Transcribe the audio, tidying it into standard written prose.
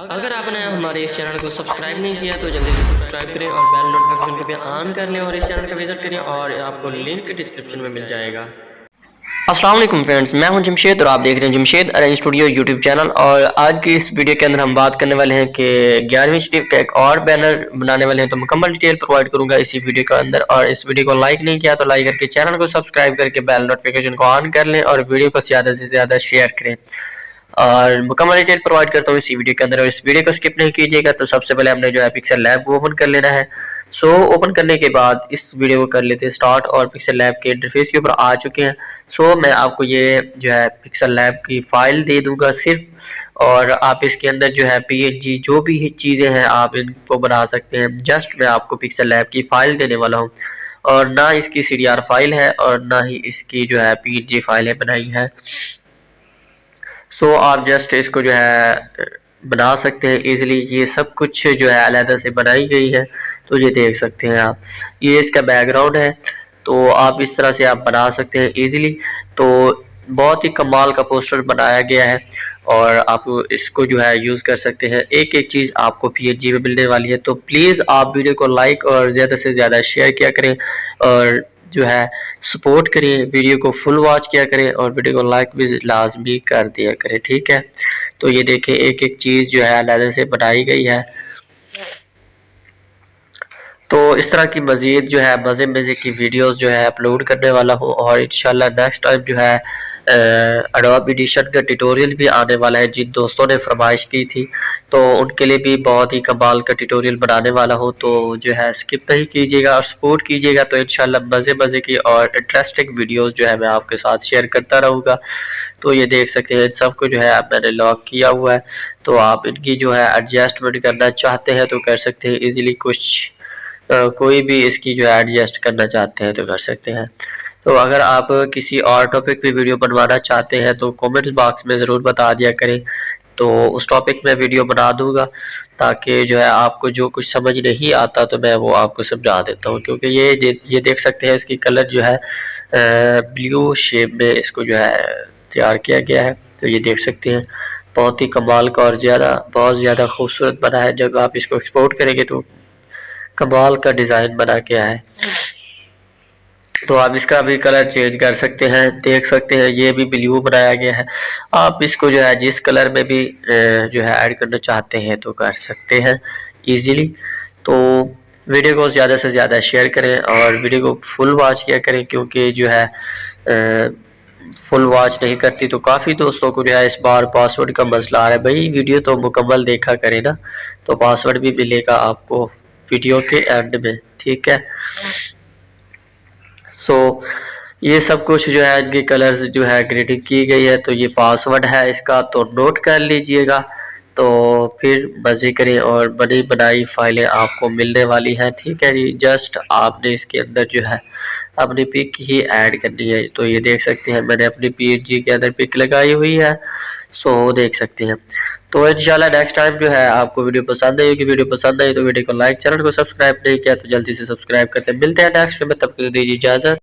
अगर आपने हमारे इस चैनल को सब्सक्राइब नहीं किया तो जल्दी से सब्सक्राइब करें और बेल नोटिफिकेशन को भी ऑन कर लें और इस चैनल का विजिट करें और आपको लिंक डिस्क्रिप्शन में मिल जाएगा। अस्सलाम वालेकुम फ्रेंड्स, मैं हूं जमशेद और आप देख रहे हैं Jamshed arrange studio YouTube channel. और आज की इस वीडियो के अंदर हम बात करने वाले हैं कि 11वीं शरीफ का एक और बैनर बनाने वाले हैं, तो मुकम्मल डिटेल प्रोवाइड करूंगा इसी वीडियो के अंदर। और इस वीडियो को लाइक नहीं किया तो लाइक करके चैनल को सब्सक्राइब करके बेल नोटिफिकेशन को ऑन कर लें और वीडियो को ज़्यादा से ज़्यादा शेयर करें। और मुकम्मल डिटेल प्रोवाइड करता हूँ इसी वीडियो के अंदर, और इस वीडियो को स्किप नहीं कीजिएगा। तो सबसे पहले हमने जो है पिक्सल लैब को ओपन कर लेना है। ओपन करने के बाद इस वीडियो को कर लेते हैं स्टार्ट, और पिक्सल लैब के इंटरफेस के ऊपर आ चुके हैं। मैं आपको ये जो है पिक्सल लैब की फाइल दे दूंगा सिर्फ, और आप इसके अंदर जो है PNG जो भी चीज़ें हैं आप इनको बना सकते हैं। जस्ट मैं आपको पिक्सल लैब की फाइल देने वाला हूँ, और ना इसकी CDR फाइल है और ना ही इसकी जो है PNG फाइल है बनाई है। आप जस्ट इसको जो है बना सकते हैं इजीली। ये सब कुछ जो है अलहदा से बनाई गई है, तो ये देख सकते हैं आप। ये इसका बैकग्राउंड है, तो आप इस तरह से आप बना सकते हैं इजीली। तो बहुत ही कमाल का पोस्टर बनाया गया है और आप इसको जो है यूज़ कर सकते हैं। एक एक चीज़ आपको PNG में मिलने वाली है, तो प्लीज़ आप वीडियो को लाइक और ज़्यादा से ज़्यादा शेयर किया करें और जो है सपोर्ट करें, वीडियो को फुल वॉच किया करें और वीडियो को लाइक भी लाजमी कर दिया करें, ठीक है। तो ये देखें एक एक चीज़ जो है अलग से बनाई गई है। तो इस तरह की मज़ीद जो है मज़े की वीडियोस जो है अपलोड करने वाला हूँ, और इंशाल्लाह नेक्स्ट टाइम जो है एडोब एडिशन का ट्यूटोरियल भी आने वाला है। जिन दोस्तों ने फरमाइश की थी तो उनके लिए भी बहुत ही कमाल का ट्यूटोरियल बनाने वाला हूँ, तो जो है स्किप नहीं कीजिएगा और सपोर्ट कीजिएगा। तो इंशाल्लाह मज़े की और इंटरेस्टिंग वीडियोस जो है मैं आपके साथ शेयर करता रहूँगा। तो ये देख सकते हैं सबको जो है मैंने लॉक किया हुआ है, तो आप इनकी जो है एडजस्टमेंट करना चाहते हैं तो कर सकते हैं इजीली। कोई भी इसकी जो है एडजस्ट करना चाहते हैं तो कर सकते हैं। तो अगर आप किसी और टॉपिक पे वीडियो बनवाना चाहते हैं तो कमेंट्स बॉक्स में ज़रूर बता दिया करें, तो उस टॉपिक में वीडियो बना दूंगा, ताकि जो है आपको जो कुछ समझ नहीं आता तो मैं वो आपको समझा देता हूँ। क्योंकि ये देख सकते हैं इसकी कलर जो है ब्लू शेप में इसको जो है तैयार किया गया है। तो ये देख सकते हैं बहुत ही कमाल का और बहुत ज़्यादा खूबसूरत बना है। जब आप इसको एक्सपोर्ट करेंगे तो कमाल का डिज़ाइन बना के आया है। तो आप इसका भी कलर चेंज कर सकते हैं, देख सकते हैं ये भी ब्लू बनाया गया है। आप इसको जो है जिस कलर में भी जो है ऐड करना चाहते हैं तो कर सकते हैं इजीली। तो वीडियो को ज़्यादा से ज़्यादा शेयर करें और वीडियो को फुल वॉच किया करें, क्योंकि जो है फुल वॉच नहीं करती तो काफ़ी दोस्तों को जो है इस बार पासवर्ड का मसला आ रहा है। भाई वीडियो तो मुकम्मल देखा करें ना, तो पासवर्ड भी मिलेगा आपको वीडियो के एंड में, ठीक है। ये सब कुछ जो है इनके कलर्स जो है ग्रेडिंग की गई है, तो ये पासवर्ड है इसका, तो नोट कर लीजिएगा। तो फिर मज़े करें और बनी बनाई फाइलें आपको मिलने वाली हैं, ठीक है जी। जस्ट आपने इसके अंदर जो है अपनी पिक ही ऐड करनी है। तो ये देख सकते हैं मैंने अपनी PNG के अंदर पिक लगाई हुई है, देख सकते हैं। तो इंशाल्लाह नेक्स्ट टाइम जो है आपको वीडियो पसंद आई होगी। वीडियो पसंद आई तो वीडियो को लाइक, चैनल को सब्सक्राइब नहीं किया तो जल्दी से सब्सक्राइब करते हैं। मिलते हैं नेक्स्ट में, तब तक दीजिए इजाज़त।